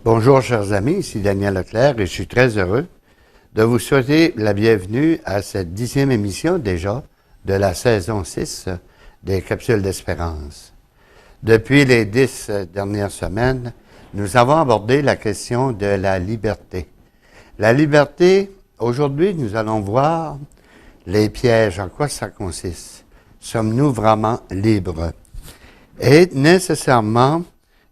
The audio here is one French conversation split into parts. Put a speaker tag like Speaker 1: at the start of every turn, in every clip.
Speaker 1: Bonjour chers amis, ici Daniel Leclerc et je suis très heureux de vous souhaiter la bienvenue à cette 10e émission déjà de la saison 6 des Capsules d'Espérance. Depuis les 10 dernières semaines, nous avons abordé la question de la liberté. La liberté, aujourd'hui nous allons voir les pièges, en quoi ça consiste. Sommes-nous vraiment libres? Et nécessairement,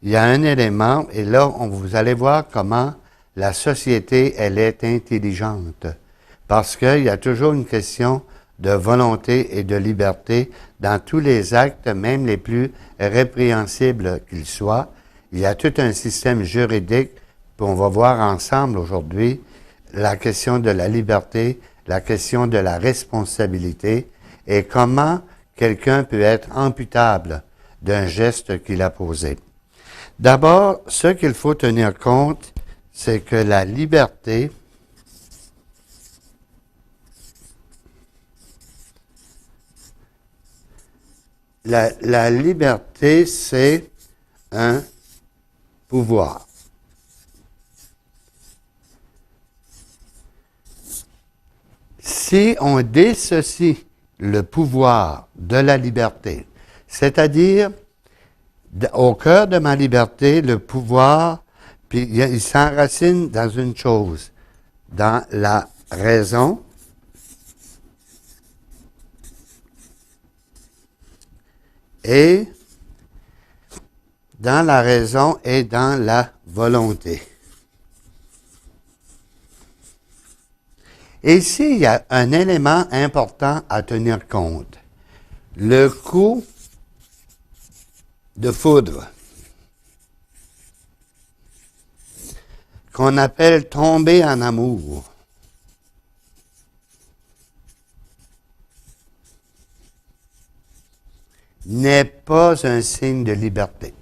Speaker 1: il y a un élément, et là, vous allez voir comment la société, elle est intelligente. Parce qu'il y a toujours une question de volonté et de liberté dans tous les actes, même les plus répréhensibles qu'ils soient. Il y a tout un système juridique, puis on va voir ensemble aujourd'hui la question de la liberté, la question de la responsabilité et comment quelqu'un peut être amputable d'un geste qu'il a posé. D'abord, ce qu'il faut tenir compte, c'est que la liberté, la liberté, c'est un pouvoir. Si on dissocie le pouvoir de la liberté, c'est-à-dire au cœur de ma liberté, le pouvoir, puis il s'enracine dans une chose, dans la raison et dans la volonté. Et ici, il y a un élément important à tenir compte. Le coup de foudre, qu'on appelle tomber en amour, n'est pas un signe de liberté.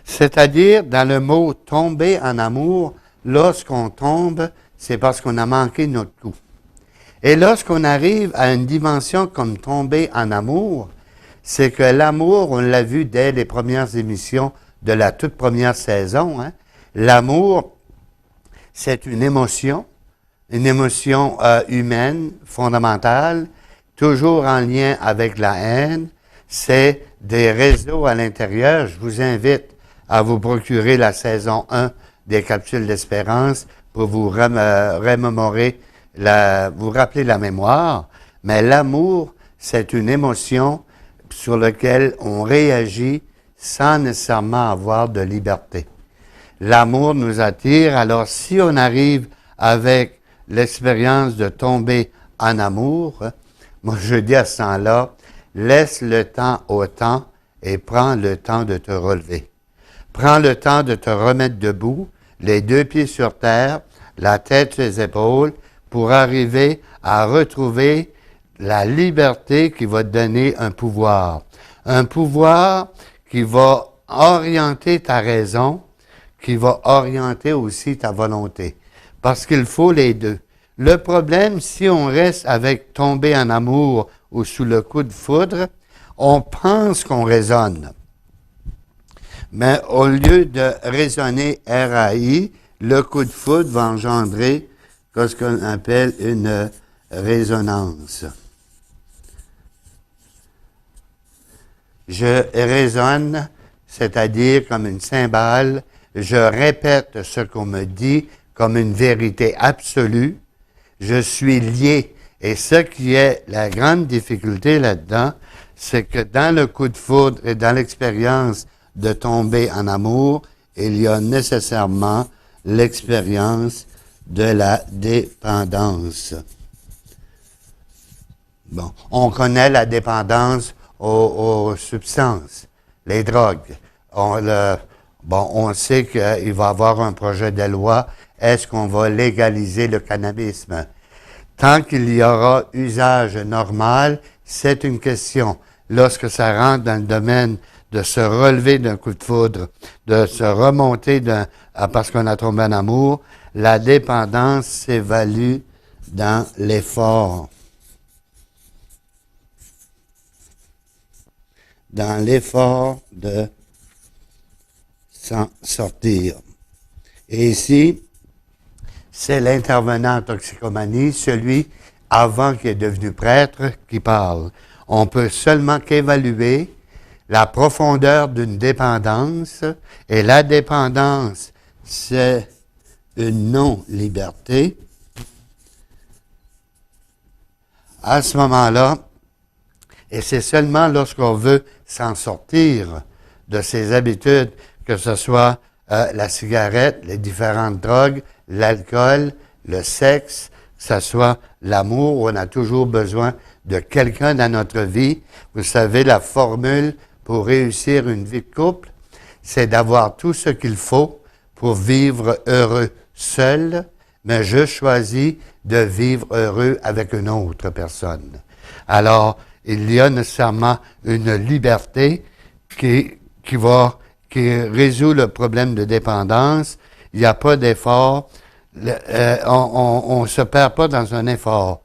Speaker 1: C'est-à-dire, dans le mot tomber en amour, lorsqu'on tombe, c'est parce qu'on a manqué notre coup. Et lorsqu'on arrive à une dimension comme tomber en amour, c'est que l'amour, on l'a vu dès les premières émissions de la toute première saison, hein, l'amour, c'est une émotion humaine, fondamentale, toujours en lien avec la haine. C'est des réseaux à l'intérieur. Je vous invite à vous procurer la saison 1 des Capsules d'Espérance pour vous remémorer, vous rappeler la mémoire. Mais l'amour, c'est une émotion sur laquelle on réagit sans nécessairement avoir de liberté. L'amour nous attire, alors si on arrive avec l'expérience de tomber en amour, moi je dis à ce temps-là, laisse le temps au temps et prends le temps de te relever. Prends le temps de te remettre debout, les deux pieds sur terre, la tête sur les épaules, pour arriver à retrouver la liberté qui va te donner un pouvoir. Un pouvoir qui va orienter ta raison, qui va orienter aussi ta volonté. Parce qu'il faut les deux. Le problème, si on reste avec tomber en amour ou sous le coup de foudre, on pense qu'on raisonne. Mais au lieu de raisonner RAI, le coup de foudre va engendrer ce qu'on appelle une résonance. Je raisonne, c'est-à-dire comme une cymbale, je répète ce qu'on me dit comme une vérité absolue, je suis lié. Et ce qui est la grande difficulté là-dedans, c'est que dans le coup de foudre et dans l'expérience de tomber en amour, il y a nécessairement l'expérience de la dépendance. Bon, on connaît la dépendance aux substances, les drogues. On sait qu'il va y avoir un projet de loi. Est-ce qu'on va légaliser le cannabisme? Tant qu'il y aura usage normal, c'est une question. Lorsque ça rentre dans le domaine de se relever d'un coup de foudre, de se remonter parce qu'on a tombé en amour, la dépendance s'évalue dans l'effort. Dans l'effort de s'en sortir. Et ici, c'est l'intervenant en toxicomanie, celui avant qui est devenu prêtre, qui parle. On peut seulement qu'évaluer la profondeur d'une dépendance, et la dépendance, c'est une non-liberté. À ce moment-là, et c'est seulement lorsqu'on veut s'en sortir de ses habitudes, que ce soit la cigarette, les différentes drogues, l'alcool, le sexe, que ce soit l'amour, où on a toujours besoin de quelqu'un dans notre vie. Vous savez, la formule pour réussir une vie de couple, c'est d'avoir tout ce qu'il faut pour vivre heureux seul, mais je choisis de vivre heureux avec une autre personne. Alors, il y a nécessairement une liberté qui résout le problème de dépendance. Il n'y a pas d'effort. On ne se perd pas dans un effort.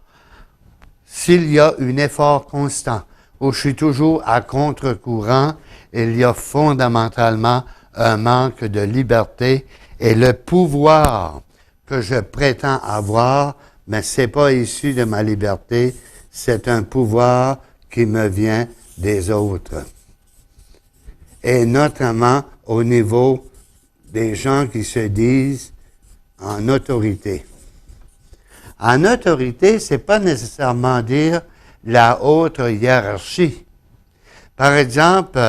Speaker 1: S'il y a un effort constant, où je suis toujours à contre-courant, il y a fondamentalement un manque de liberté et le pouvoir que je prétends avoir, mais ce n'est pas issu de ma liberté, c'est un pouvoir qui me vient des autres. Et notamment au niveau des gens qui se disent en autorité. En autorité, c'est pas nécessairement dire la haute hiérarchie. Par exemple,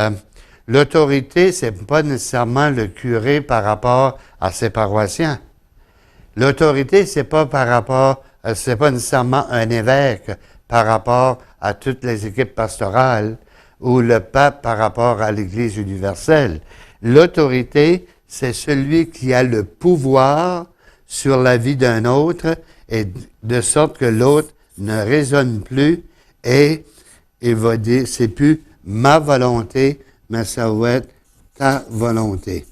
Speaker 1: l'autorité, c'est pas nécessairement le curé par rapport à ses paroissiens. L'autorité, c'est pas nécessairement un évêque par rapport à toutes les équipes pastorales ou le pape par rapport à l'Église universelle. L'autorité, c'est celui qui a le pouvoir sur la vie d'un autre et de sorte que l'autre ne raisonne plus et il va dire, c'est plus ma volonté, mais ça va être ta volonté.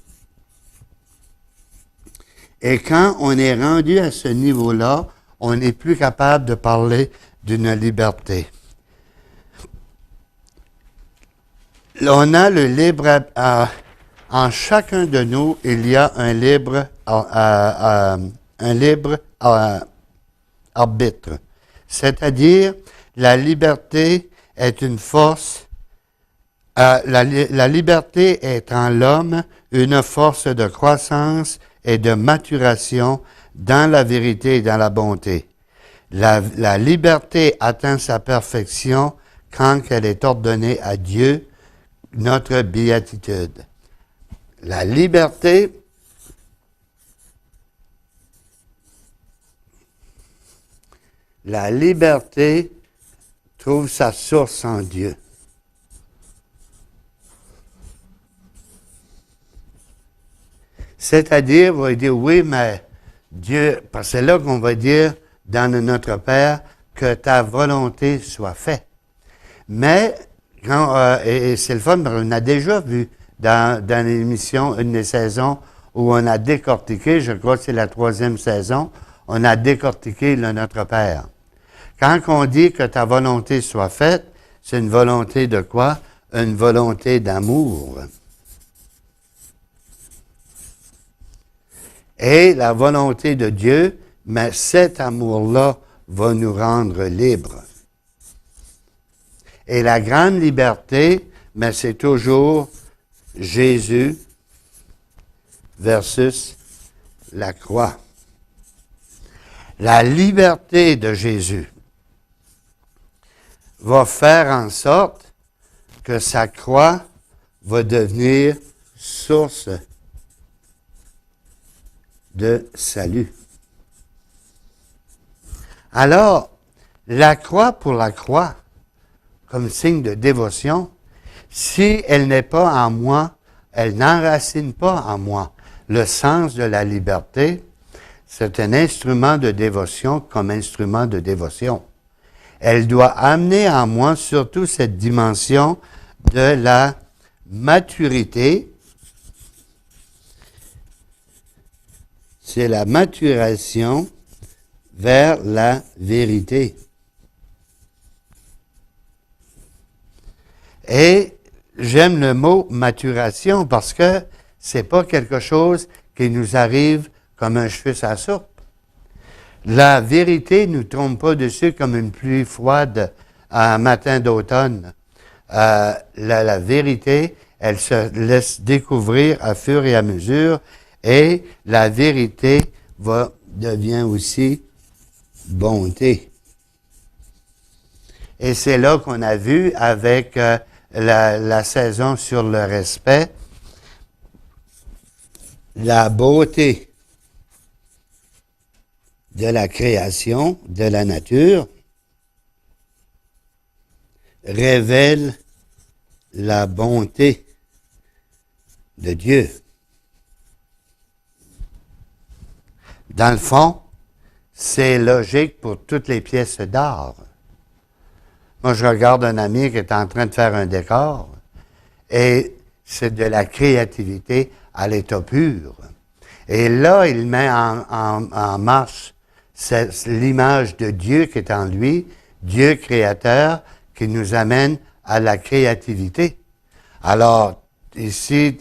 Speaker 1: Et quand on est rendu à ce niveau-là, on n'est plus capable de parler d'une liberté. On a le libre... en chacun de nous, il y a un libre arbitre. C'est-à-dire, la liberté est une force. La liberté est en l'homme une force de croissance et de maturation dans la vérité et dans la bonté. La liberté atteint sa perfection quand elle est ordonnée à Dieu, notre béatitude. La liberté trouve sa source en Dieu. C'est-à-dire, vous allez dire, oui, mais Dieu, parce que c'est là qu'on va dire dans notre Père, que ta volonté soit faite. Mais, et c'est le fun, on a déjà vu dans l'émission, une des saisons où on a décortiqué, je crois que c'est la 3e saison, on a décortiqué le Notre Père. Quand on dit que ta volonté soit faite, c'est une volonté de quoi? Une volonté d'amour. Et la volonté de Dieu, mais cet amour-là va nous rendre libres. Et la grande liberté, mais c'est toujours Jésus versus la croix. La liberté de Jésus va faire en sorte que sa croix va devenir source de salut. Alors, la croix pour la croix, comme signe de dévotion, si elle n'est pas en moi, elle n'enracine pas en moi le sens de la liberté, c'est un instrument de dévotion comme instrument de dévotion. Elle doit amener en moi surtout cette dimension de la maturité. C'est la maturation vers la vérité. Et j'aime le mot maturation parce que c'est pas quelque chose qui nous arrive comme un cheveu à soupe. La vérité ne nous trompe pas dessus comme une pluie froide un matin d'automne. La vérité, elle se laisse découvrir à fur et à mesure, et la vérité devient aussi bonté. Et c'est là qu'on a vu avec la saison sur le respect, la beauté de la création, de la nature, révèle la bonté de Dieu. Dans le fond, c'est logique pour toutes les pièces d'art. Moi, je regarde un ami qui est en train de faire un décor et c'est de la créativité à l'état pur. Et là, il met en marche l'image de Dieu qui est en lui, Dieu créateur, qui nous amène à la créativité. Alors, ici,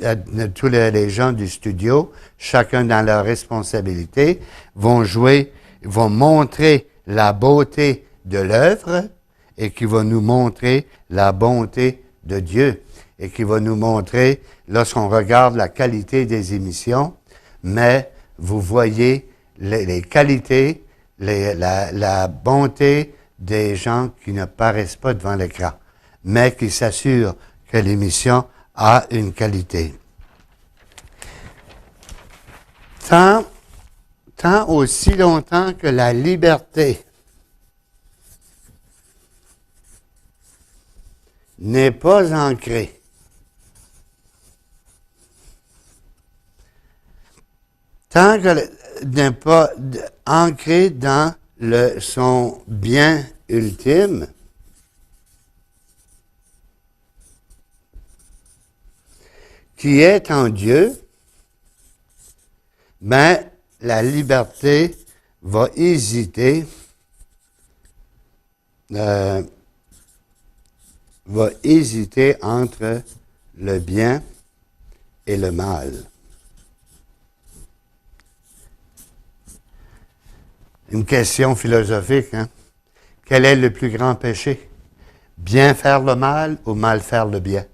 Speaker 1: tous les gens du studio, chacun dans leur responsabilité, vont montrer la beauté de l'œuvre et qui va nous montrer la bonté de Dieu et qui va nous montrer, lorsqu'on regarde la qualité des émissions, mais vous voyez les qualités, la bonté des gens qui ne paraissent pas devant l'écran, mais qui s'assurent que l'émission a une qualité. Tant aussi longtemps que la liberté n'est pas ancrée tant qu'elle n'est pas ancrée dans son bien ultime, qui est en Dieu, mais la liberté va hésiter, entre le bien et le mal. Une question philosophique, hein? Quel est le plus grand péché? Bien faire le mal ou mal faire le bien?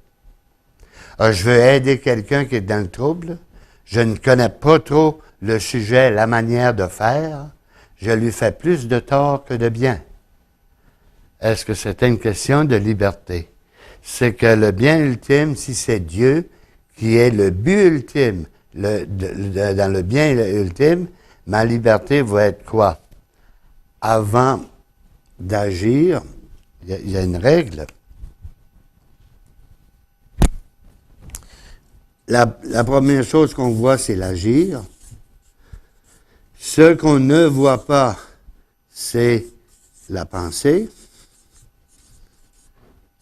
Speaker 1: Je veux aider quelqu'un qui est dans le trouble. Je ne connais pas trop le sujet, la manière de faire. Je lui fais plus de tort que de bien. Est-ce que c'est une question de liberté? C'est que le bien ultime, si c'est Dieu qui est le but ultime, dans le bien ultime, ma liberté va être quoi? Avant d'agir, il y a une règle. La première chose qu'on voit, c'est l'agir. Ce qu'on ne voit pas, c'est la pensée.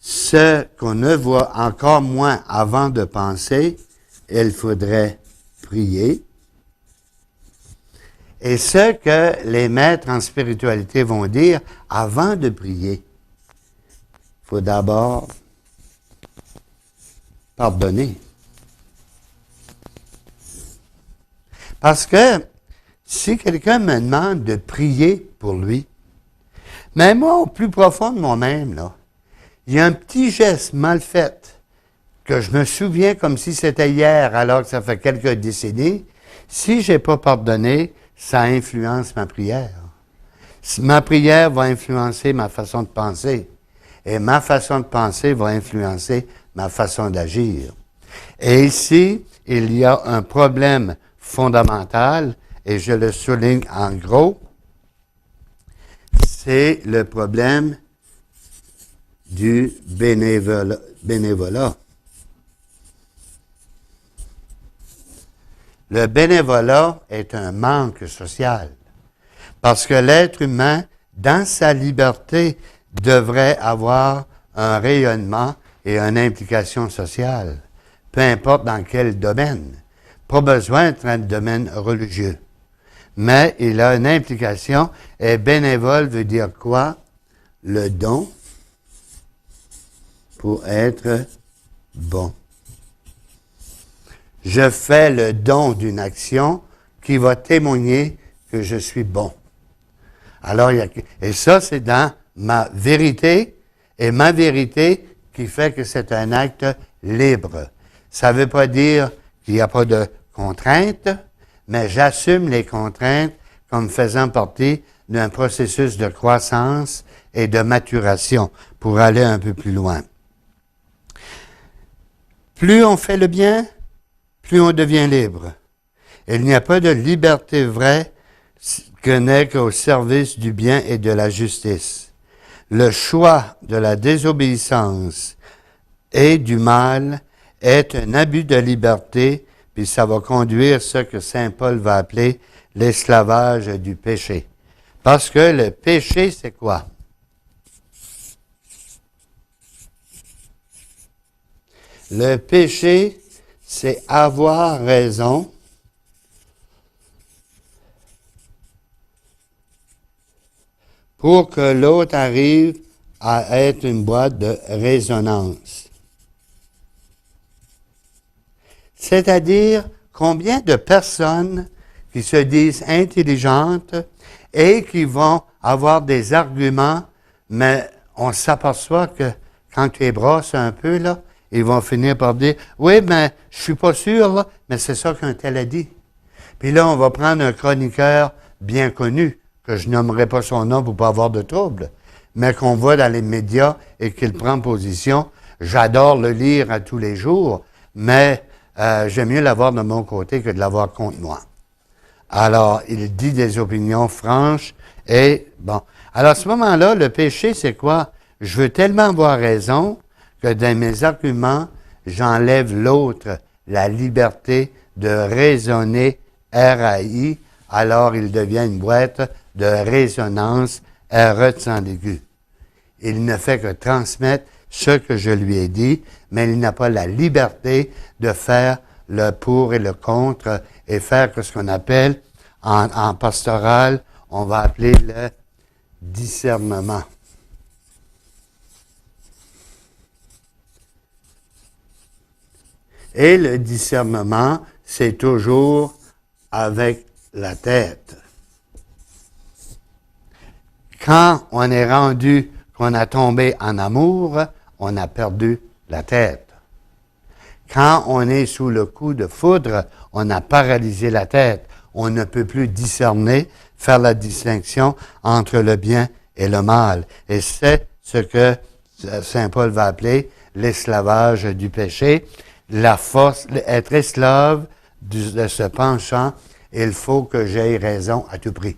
Speaker 1: Ce qu'on ne voit encore moins avant de penser, il faudrait prier. Et ce que les maîtres en spiritualité vont dire avant de prier, il faut d'abord pardonner. Parce que si quelqu'un me demande de prier pour lui, mais moi, au plus profond de moi-même, là, il y a un petit geste mal fait que je me souviens comme si c'était hier, alors que ça fait quelques décennies. Si je n'ai pas pardonné, ça influence ma prière. Ma prière va influencer ma façon de penser. Et ma façon de penser va influencer ma façon d'agir. Et ici, il y a un problème fondamental, et je le souligne en gros, c'est le problème du bénévolat. Le bénévolat est un manque social, parce que l'être humain, dans sa liberté, devrait avoir un rayonnement et une implication sociale, peu importe dans quel domaine. Pas besoin d'être dans le domaine religieux. Mais il a une implication, et bénévole veut dire quoi? Le don pour être bon. Je fais le don d'une action qui va témoigner que je suis bon. Alors, et ça, c'est dans ma vérité, et ma vérité qui fait que c'est un acte libre. Ça ne veut pas dire qu'il n'y a pas de contraintes, mais j'assume les contraintes comme faisant partie d'un processus de croissance et de maturation pour aller un peu plus loin. Plus on fait le bien, plus on devient libre. Il n'y a pas de liberté vraie que n'est qu'au service du bien et de la justice. Le choix de la désobéissance et du mal est un abus de liberté, puis ça va conduire ce que Saint Paul va appeler l'esclavage du péché. Parce que le péché, c'est quoi? Le péché, c'est avoir raison pour que l'autre arrive à être une boîte de résonance. C'est-à-dire combien de personnes qui se disent intelligentes et qui vont avoir des arguments, mais on s'aperçoit que quand tu les brosses un peu, là, ils vont finir par dire « Oui, mais je suis pas sûr, là, mais c'est ça qu'un tel a dit. » Puis là, on va prendre un chroniqueur bien connu, que je nommerai pas son nom pour pas avoir de trouble, mais qu'on voit dans les médias et qu'il prend position. J'adore le lire à tous les jours, mais j'aime mieux l'avoir de mon côté que de l'avoir contre moi. Alors, il dit des opinions franches et bon. Alors, à ce moment-là, le péché, c'est quoi? Je veux tellement avoir raison que dans mes arguments, j'enlève l'autre, la liberté de raisonner RAI, alors il devient une boîte de résonance RE sans aigu. Il ne fait que transmettre ce que je lui ai dit, mais il n'a pas la liberté de faire le pour et le contre et faire ce qu'on appelle, en pastoral, on va appeler le discernement. Et le discernement, c'est toujours avec la tête. Quand on est rendu qu'on a tombé en amour, on a perdu la tête. Quand on est sous le coup de foudre, on a paralysé la tête. On ne peut plus discerner, faire la distinction entre le bien et le mal. Et c'est ce que Saint Paul va appeler l'esclavage du péché. La force, être esclave de ce penchant, il faut que j'aie raison à tout prix.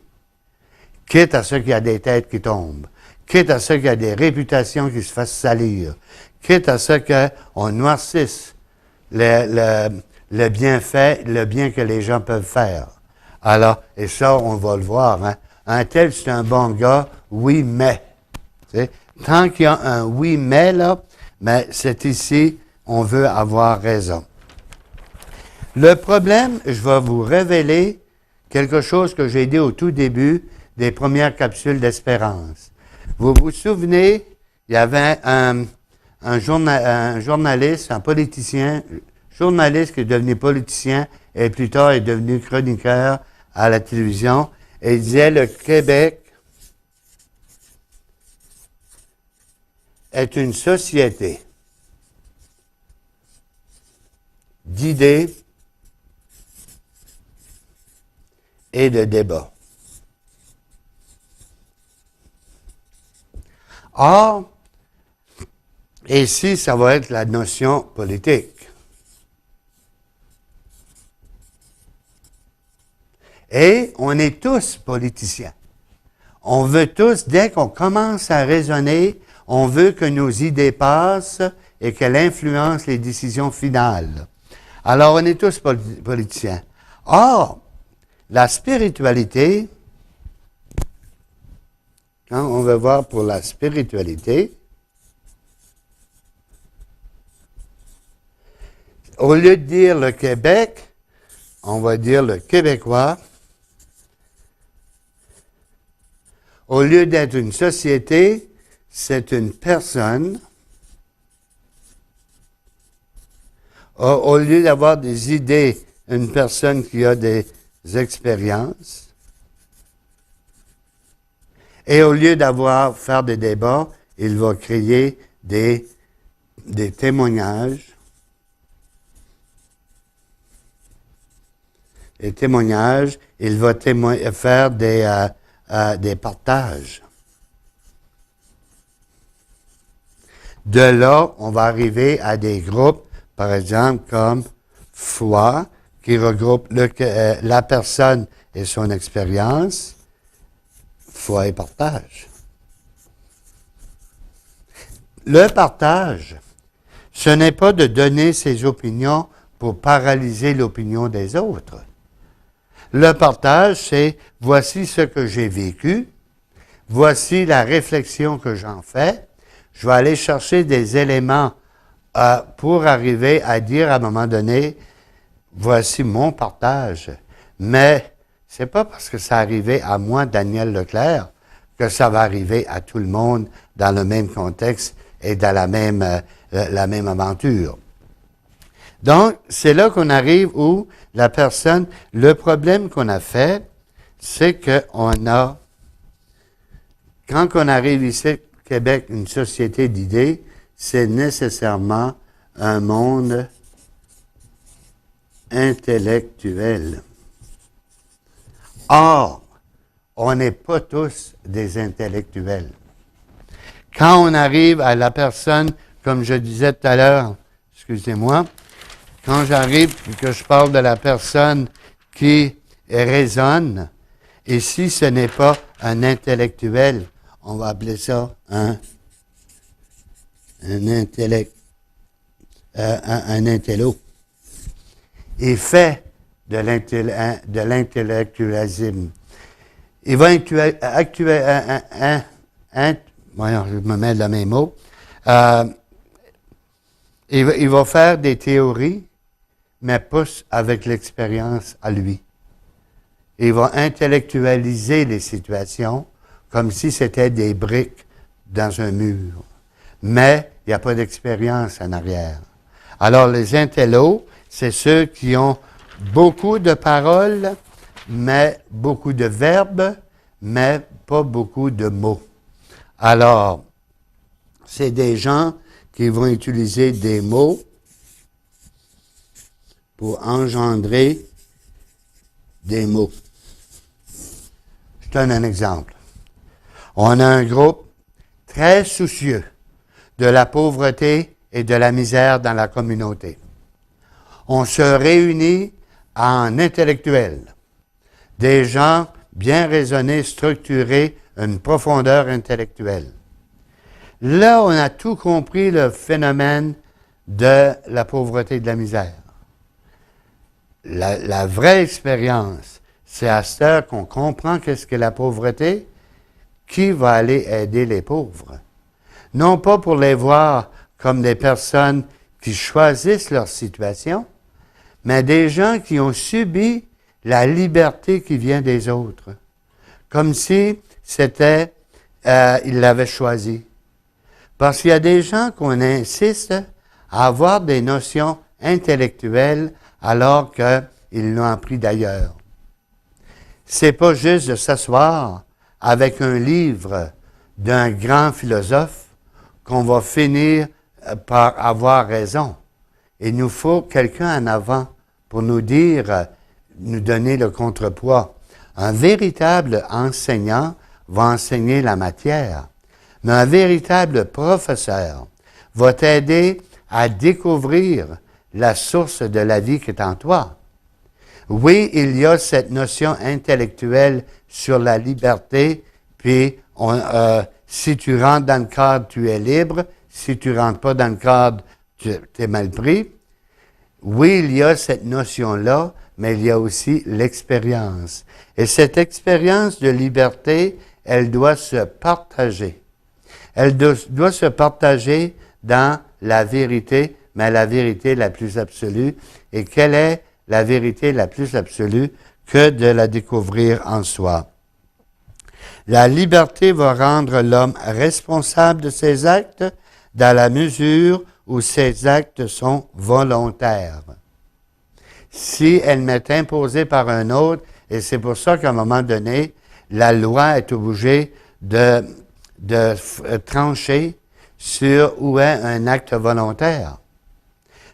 Speaker 1: Quitte à ce qu'il y a des têtes qui tombent, quitte à ce qu'il y a des réputations qui se fassent salir, quitte à ce qu'on noircisse le bienfait, le bien que les gens peuvent faire. Alors, et ça, on va le voir. Hein. Un tel, c'est un bon gars, oui, mais. Tu sais, tant qu'il y a un oui, mais là, mais c'est ici, on veut avoir raison. Le problème, je vais vous révéler quelque chose que j'ai dit au tout début des premières capsules d'espérance. Vous vous souvenez, il y avait un journaliste, un politicien, journaliste qui est devenu politicien et plus tard est devenu chroniqueur à la télévision, et il disait le Québec est une société d'idées et de débats. Or, ici, ça va être la notion politique. Et on est tous politiciens. On veut tous, dès qu'on commence à raisonner, on veut que nos idées passent et qu'elles influencent les décisions finales. Alors, on est tous politiciens. Or, la spiritualité, quand on veut voir pour la spiritualité, au lieu de dire le Québec, on va dire le Québécois. Au lieu d'être une société, c'est une personne. Au lieu d'avoir des idées, une personne qui a des expériences. Et au lieu faire des débats, il va créer des témoignages. Les témoignages, il va faire des partages. De là, on va arriver à des groupes, par exemple, comme foi, qui regroupe la personne et son expérience, foi et partage. Le partage, ce n'est pas de donner ses opinions pour paralyser l'opinion des autres. Le partage, c'est voici ce que j'ai vécu, voici la réflexion que j'en fais. Je vais aller chercher des éléments pour arriver à dire à un moment donné, voici mon partage. Mais c'est pas parce que ça arrivait à moi, Daniel Leclerc, que ça va arriver à tout le monde dans le même contexte et dans la même aventure. Donc, c'est là qu'on arrive où la personne, le problème qu'on a fait, c'est qu'on a, quand on arrive ici, au Québec, une société d'idées, c'est nécessairement un monde intellectuel. Or, on n'est pas tous des intellectuels. Quand on arrive à la personne, comme je disais tout à l'heure, excusez-moi, quand j'arrive et que je parle de la personne qui raisonne, et si ce n'est pas un intellectuel, on va appeler ça un intello. Il fait de l'intellectualisme. Il va voyons, je me mêle de mes mots. Il va faire des théories, mais pas avec l'expérience à lui. Il va intellectualiser les situations comme si c'était des briques dans un mur. Mais il n'y a pas d'expérience en arrière. Alors, les intellos, c'est ceux qui ont beaucoup de paroles, mais beaucoup de verbes, mais pas beaucoup de mots. Alors, c'est des gens qui vont utiliser des mots pour engendrer des mots. Je donne un exemple. On a un groupe très soucieux de la pauvreté et de la misère dans la communauté. On se réunit en intellectuels, des gens bien raisonnés, structurés, une profondeur intellectuelle. Là, on a tout compris le phénomène de la pauvreté et de la misère. La vraie expérience, c'est à cette heure qu'on comprend qu'est-ce que la pauvreté, qui va aller aider les pauvres. Non pas pour les voir comme des personnes qui choisissent leur situation, mais des gens qui ont subi la liberté qui vient des autres. Comme si c'était, ils l'avaient choisi. Parce qu'il y a des gens qu'on insiste à avoir des notions intellectuelles alors qu'ils l'ont appris d'ailleurs. C'est pas juste de s'asseoir avec un livre d'un grand philosophe qu'on va finir par avoir raison. Il nous faut quelqu'un en avant pour nous dire, nous donner le contrepoids. Un véritable enseignant va enseigner la matière, mais un véritable professeur va t'aider à découvrir la source de la vie qui est en toi. Oui, il y a cette notion intellectuelle sur la liberté, puis si tu rentres dans le cadre, tu es libre. Si tu rentres pas dans le cadre, tu es mal pris. Oui, il y a cette notion-là, mais il y a aussi l'expérience. Et cette expérience de liberté, elle doit se partager. Elle doit se partager dans la vérité, mais la vérité la plus absolue. Et quelle est la vérité la plus absolue que de la découvrir en soi? La liberté va rendre l'homme responsable de ses actes dans la mesure où ses actes sont volontaires. Si elle m'est imposée par un autre, Et c'est pour ça qu'à un moment donné, la loi est obligée de trancher sur où est un acte volontaire.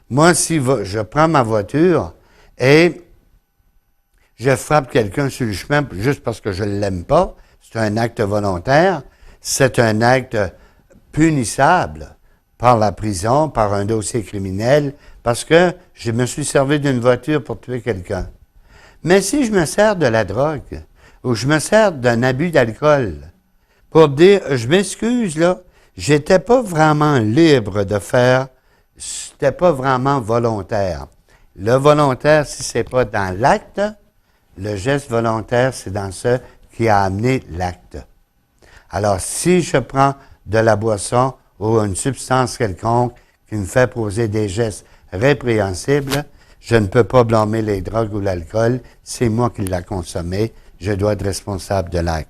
Speaker 1: Moi, si je prends ma voiture et je frappe quelqu'un sur le chemin juste parce que je ne l'aime pas, c'est un acte volontaire, c'est un acte punissable par la prison, par un dossier criminel, parce que je me suis servi d'une voiture pour tuer quelqu'un. Mais si je me sers de la drogue, ou je me sers d'un abus d'alcool, pour dire, je m'excuse, là, j'étais pas vraiment libre de faire, c'était pas vraiment volontaire. Le volontaire, si c'est pas dans l'acte, le geste volontaire, c'est dans ce qui a amené l'acte. Alors, si je prends de la boisson ou une substance quelconque qui me fait poser des gestes répréhensibles, je ne peux pas blâmer les drogues ou l'alcool, c'est moi qui l'ai consommé, je dois être responsable de l'acte.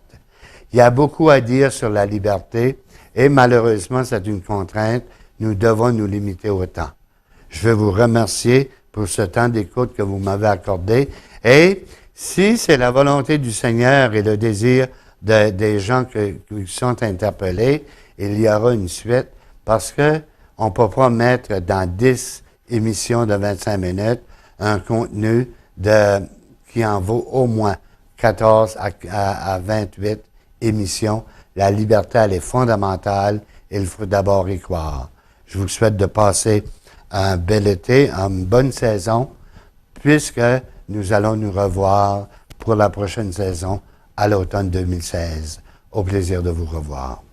Speaker 1: Il y a beaucoup à dire sur la liberté et malheureusement, c'est une contrainte, nous devons nous limiter au temps. Je veux vous remercier pour ce temps d'écoute que vous m'avez accordé et si c'est la volonté du Seigneur et le désir des gens qui sont interpellés, il y aura une suite parce que on ne peut pas mettre dans 10 émissions de 25 minutes un contenu qui en vaut au moins 14 à 28 émissions. La liberté, elle est fondamentale et il faut d'abord y croire. Je vous souhaite de passer un bel été, une bonne saison, puisque nous allons nous revoir pour la prochaine saison à l'automne 2016. Au plaisir de vous revoir.